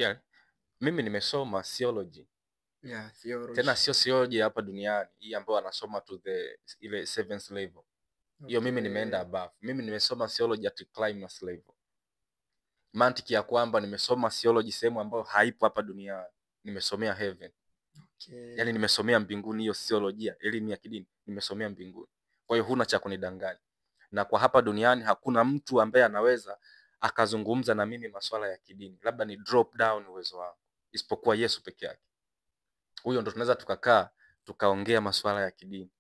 Tia, mimi nimesoma theology. Yeah, theology. Tena sio theology hapa duniani, hii ambayo anasoma to ile 7th level. Hiyo mimi nimeenda above. Mimi nimesoma theology at climax level. Mantiki ya kwamba nimesoma theology sehemu ambayo haipo hapa duniani. Nimesomea heaven. Yaani nimesomea mbinguni hiyo theology, elimu ya kidini, nimesomea mbinguni. Kwa hiyo huna cha kunidanganya. Na kwa hapa duniani hakuna mtu ambaye anaweza akazungumza na mimi masuala ya kidini. Labda ni drop down uwezo wangu. Isipokuwa Yesu peke yake. Huyo ndo tunaweza tukakaa tukaongea masuala ya kidini.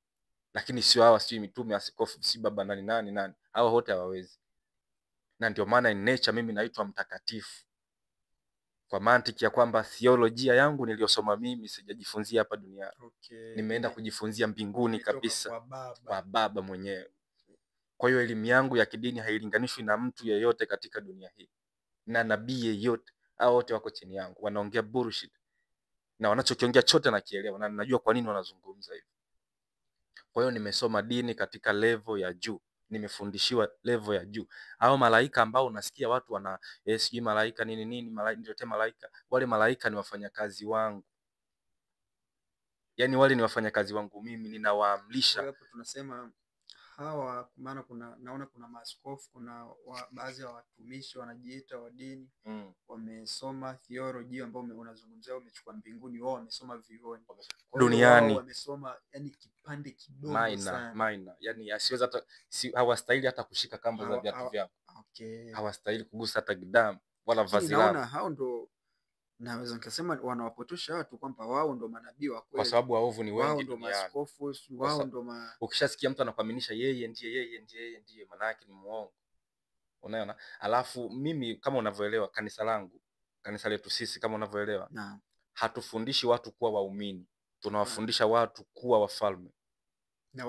Lakini sio hawa, sio mitume, askofu, si baba nani. Hawa wote hawawezi. Na ndio maana in nature mimi naitwa mtakatifu. Kwa mantiki ya kwamba theolojia yangu niliyosoma mimi sijajifunzia hapa duniani. Nimeenda kujifunzia mbinguni kabisa kwa baba mwenyewe. Kwa hiyo elimu yangu ya kidini hailinganishwi na mtu yeyote katika dunia hii. Na nabii yeyote, hao wote wako chini yangu, wanaongea bullshit. Na wanachokiongea chote nakielewa na najua kwa nini wanazungumza hivi. Kwa hiyo nimesoma dini katika level ya juu, nimefundishiwa level ya juu. Hao malaika ambao unasikia watu wana sijui malaika nini, malaika, wale malaika ni wafanyakazi wangu. Yaani wale ni wafanyakazi wangu mimi, ninawaamrisha. Hapo tunasema hawa, maana naona kuna maaskofu, kuna baadhi ya watumishi wanajiita wa dini wamesoma theology ambao unazungumzia wamechukua mbinguni, wao wamesoma vioni. Duniani wamesoma yani kipande kidogo sana. Minor. Yani asiweza hata hawastahili hata kushika kamba za viatu vyao. Hawastahili kugusa hata gidamu wala vazi lao. Naona hao ndo naweza nikasema wanawapotosha watu kwamba wao ndo manabii wa kweli. Kwa sababu waovu ni wengi duniani. Wao ndo maaskofu, wao ndo ukishasikia mtu anakuaminisha yeye ndiye, maana yake ni muongo. Unaona? Alafu mimi kama unavyoelewa kanisa letu sisi kama unavyoelewa, hatufundishi watu kuwa waumini. Tunawafundisha watu kuwa wafalme. Na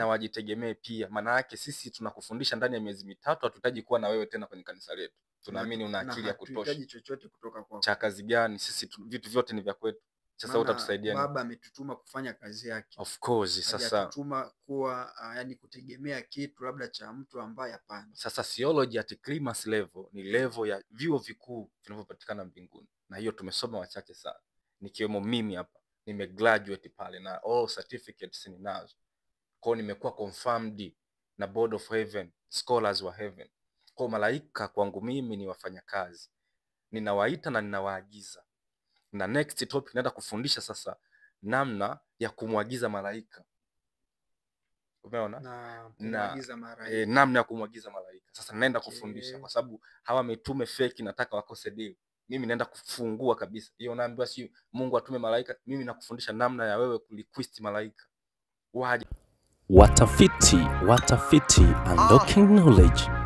wajitegemee pia. Maana yake sisi tunakufundisha ndani ya miezi mitatu, hatutaji kuwa na wewe tena kwenye kanisa letu. Tunaamini una akili ya kutosha. Tunahitaji chochote kutoka kwako. Cha kazi gani? Sisi vitu vyote ni vya kwetu. Sasa utatusaidia nini? Baba ametutuma kufanya kazi yake. Of course, sasa ametutuma kuwa yani kutegemea kitu labda cha mtu ambaye hapana. Sasa theology at climax level ni level ya vyuo vikuu vinavyopatikana mbinguni. Na hiyo tumesoma wachache sana. Nikiwemo mimi hapa, nimegraduate pale na all certificates ninazo. Kwa hiyo nimekuwa confirmed na Board of Heaven, scholars wa heaven. Kwa malaika kwangu mimi ni wafanyakazi. Ninawaita na ninawaagiza. Na next topic naenda kufundisha sasa namna ya kumwagiza malaika. Umeona? Namna ya kumwagiza malaika. Sasa naenda kufundisha kwa sababu hawa mitume fake nataka wakose deal. Mimi naenda kufungua kabisa. Hiyo naambiwa si Mungu atume malaika, mimi nakufundisha namna ya wewe kurequest malaika. Waje Watafiti, unlocking knowledge.